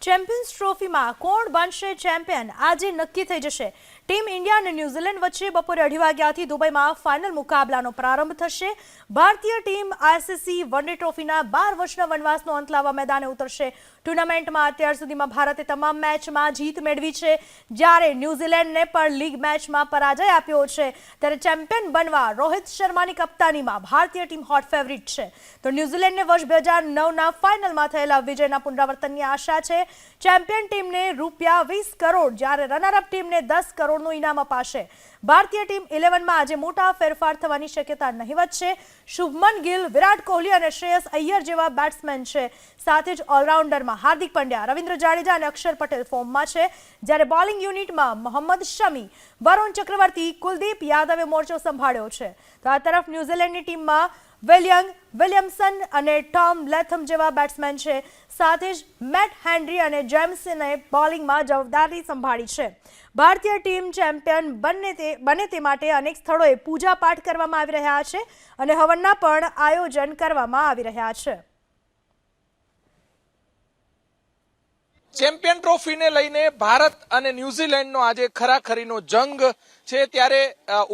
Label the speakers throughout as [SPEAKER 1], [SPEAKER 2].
[SPEAKER 1] Champions ટ્રોફીમાં કોણ બનશે champion આજે નક્કી થઈ જશે। ટીમ ઇન્ડિયા અને ન્યૂઝીલેન્ડ વચ્ચે બપોરે 2:30 વાગ્યાથી દુબઈમાં ફાઇનલ મુકાબલાનો પ્રારંભ થશે। ભારતીય ટીમ આઈસીસી વન ડે ટ્રોફીના 12 વર્ષના વનવાસનો અંત લાવવા મેદાને ઉતરશે। ટુર્નામેન્ટમાં અત્યાર સુધીમાં ભારતે તમામ મેચમાં જીત મેળવી છે, જ્યારે ન્યૂઝીલેન્ડને પણ લીગ મેચમાં પરાજય આપ્યો છે। ત્યારે ચેમ્પિયન બનવા રોહિત શર્માની કપ્તાનીમાં ભારતીય ટીમ હોટ ફેવરિટ છે, તો ન્યૂઝીલેન્ડને વર્ષ 2009ના ફાઇનલમાં થયેલા વિજયના પુનરાવર્તનની આશા છે। ચેમ્પિયન ટીમને ₹20 કરોડ, જ્યારે રનરઅપ ટીમને 10 કરોડનું ઇનામ અપાશે। ભારતીય ટીમ 11માં આજે મોટા ફેરફાર થવાની શક્યતા નહિવત છે। શુભમન ગિલ, વિરાટ કોહલી અને શ્રેયસ અય્યર જેવા બેટ્સમેન છે, સાથે જ ઓલરાઉન્ડરમાં હાર્દિક પંડ્યા, રવિન્દ્ર જાડેજા અને અક્ષર પટેલ ફોર્મમાં છે, જ્યારે બોલિંગ યુનિટમાં મોહમ્મદ શમી, વરુણ ચક્રવર્તી, કુલદીપ યાદવે મોરચો સંભાળ્યો છે। તો આ તરફ ન્યૂઝીલેન્ડની ટીમમાં વિલિયમસન અને ટોમ લેથમ જેવા બેટ્સમેન છે, સાથે જ મેટ હેનરી અને જેમ્સને બોલિંગમાં જવાબદારી સંભાળી છે। ભારતીય ટીમ ચેમ્પિયન બને તે માટે અનેક સ્થળોએ પૂજાપાઠ કરવામાં આવી રહ્યા છે અને હવનના પણ આયોજન કરવામાં આવી રહ્યા છે।
[SPEAKER 2] ચેમ્પિયન ટ્રોફીને લઈને ભારત અને ન્યુઝીલેન્ડનો આજે ખરાખરીનો જંગ છે, ત્યારે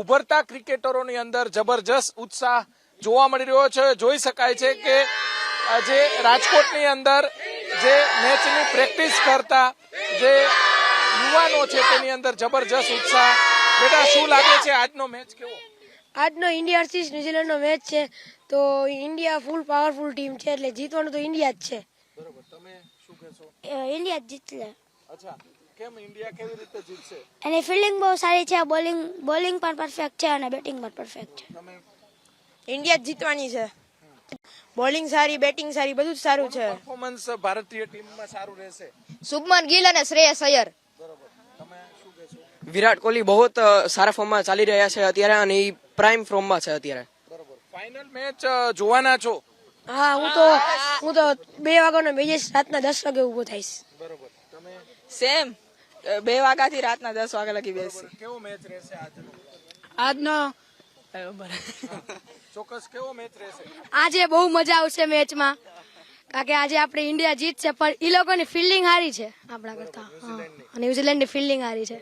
[SPEAKER 2] ઉભરતા ક્રિકેટરોની અંદર જબરજસ્ત ઉત્સાહ જોવા મળી રહ્યો છે। જોઈ શકાય છે કે જે રાજકોટની અંદર જે મેચની પ્રેક્ટિસ કરતા જે યુવાનો છે તેની અંદર જબરજસ્ત ઉત્સાહ। બેટા, શું લાગે છે આજનો મેચ કેવો?
[SPEAKER 3] આજનો ઇન્ડિયા વર્સિસ ન્યુઝીલેન્ડનો મેચ છે, તો ઇન્ડિયા ફૂલ પાવરફુલ ટીમ છે, એટલે જીતવાનું તો ઇન્ડિયા જ છે।
[SPEAKER 2] બરોબર, તમે શું કહેશો?
[SPEAKER 3] ઇન્ડિયા જ જીતશે।
[SPEAKER 2] અચ્છા, કેમ ઇન્ડિયા કેવી રીતે જીતશે?
[SPEAKER 3] એની ફિલ્ડિંગ બહુ સારી છે, બોલિંગ પણ પરફેક્ટ છે અને બેટિંગ પણ પરફેક્ટ છે।
[SPEAKER 2] તમે
[SPEAKER 4] ઇન્ડિયા જ જીતવાની છે। બોલિંગ સારી, બેટિંગ સારી, બધું જ સારું છે।
[SPEAKER 2] પરફોર્મન્સ ભારતીય ટીમમાં સારું રહેશે?
[SPEAKER 4] શુભમન ગિલ અને શ્રેયસ અય્યર।
[SPEAKER 2] બરોબર, તમે શું કહેશો?
[SPEAKER 5] વિરાટ કોહલી બહુ સારા ફોર્મમાં ચાલી રહ્યા છે અત્યારે, અને એ પ્રાઇમ ફોર્મમાં છે અત્યારે।
[SPEAKER 2] બરોબર, ફાઇનલ મેચ જોવાના છો?
[SPEAKER 3] હા, હું તો 2 વાગ્યાનો મેચ રાતના 10 વાગે ઊભો થઈશ।
[SPEAKER 2] બરોબર, તમે
[SPEAKER 4] સેમ 2 વાગ્યાથી રાતના 10 વાગ્યા લગી બેસી।
[SPEAKER 2] કેવો મેચ રહેશે આજનો?
[SPEAKER 3] આજનો
[SPEAKER 2] ચોક્કસ કેવો મેચ રહેશે?
[SPEAKER 3] આજે બહુ મજા આવશે મેચમાં, કારણ કે આજે આપણે ઇન્ડિયા જીતશે, પણ એ લોકોની ફિલ્ડિંગ સારી છે આપણા કરતા। ન્યુઝીલેન્ડની ફિલ્ડિંગ સારી છે।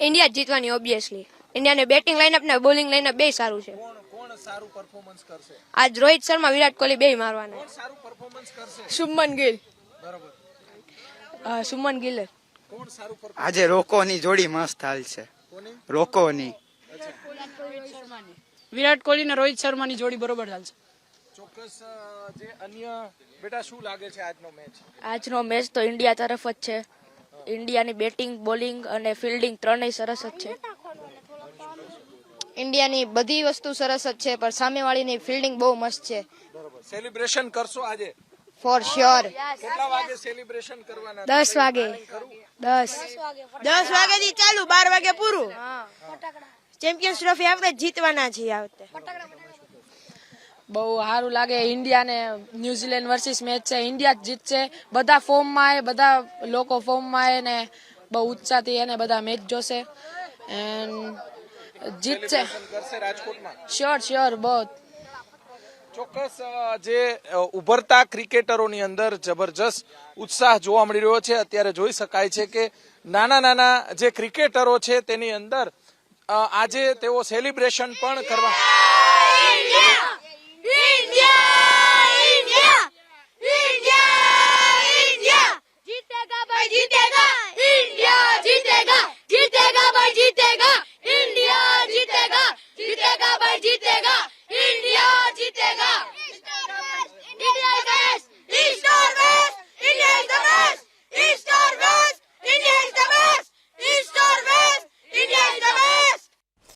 [SPEAKER 4] ઇન્ડિયા જ જીતવાની ઓબ્વિયસલી। ઇન્ડિયાને બેટિંગ લાઇનઅપ ને બોલિંગ લાઇનઅપ બે સારું છે।
[SPEAKER 2] કોણ સારું પરફોર્મન્સ કરશે?
[SPEAKER 4] આજ રોહિત શર્મા, વિરાટ કોહલી બે મારવાના।
[SPEAKER 2] કોણ સારું પરફોર્મન્સ કરશે?
[SPEAKER 4] શુભમન ગિલ।
[SPEAKER 2] બરોબર,
[SPEAKER 4] શુભમન ગિલ।
[SPEAKER 2] કોણ સારું પરફોર્મન્સ?
[SPEAKER 6] આજે રોકોની જોડી મસ્ત હાલશે।
[SPEAKER 2] કોની?
[SPEAKER 6] રોકોની
[SPEAKER 7] વિરાટ કોહલી ને રોહિત શર્માની જોડી બરોબર ચાલશે।
[SPEAKER 2] ચોક્કસ જે અન્ય બેટા, શું લાગે છે આજનો મેચ?
[SPEAKER 4] આજનો મેચ તો ઇન્ડિયા તરફ જ છે। ઇન્ડિયાની બેટિંગ, બોલિંગ અને ફિલ્ડિંગ ત્રણેય સરસ જ છે। ઇન્ડિયાની બધી વસ્તુ સરસ જ છે, પણ સામેવાળીની ફિલ્ડિંગ બહુ મસ્ત છે।
[SPEAKER 2] બરોબર, સેલિબ્રેશન કરશો આજે?
[SPEAKER 4] For sure.
[SPEAKER 2] કેટલા વાગે સેલિબ્રેશન કરવાના?
[SPEAKER 3] 10 વાગે।
[SPEAKER 4] 10 વાગ્યાથી ચાલુ, 12 વાગે પૂરું। ચેમ્પિયન્સ ટ્રોફી આપણે જીતવાના છીએ આ વખતે।
[SPEAKER 7] બહુ સારું લાગે। ઇન્ડિયા ને ન્યુઝીલેન્ડ વર્સિસ મેચ છે, ઇન્ડિયા જ જીતશે। બધા ફોર્મમાં બધા લોકો ફોર્મમાં ને બહુ ઉત્સાહથી એને બધા મેચ જોશે એન્ડ જીતશે
[SPEAKER 2] કરશે રાજકોટમાં?
[SPEAKER 7] શ્યોર બહુ
[SPEAKER 2] ચોક્કસ જે ઉભરતા ક્રિકેટરોની અંદર જબરજસ્ત ઉત્સાહ જોવા મળી રહ્યો છે। અત્યારે જોઈ શકાય છે કે નાના જે ક્રિકેટરો છે તેની અંદર આજે તેઓ સેલિબ્રેશન પણ કરવા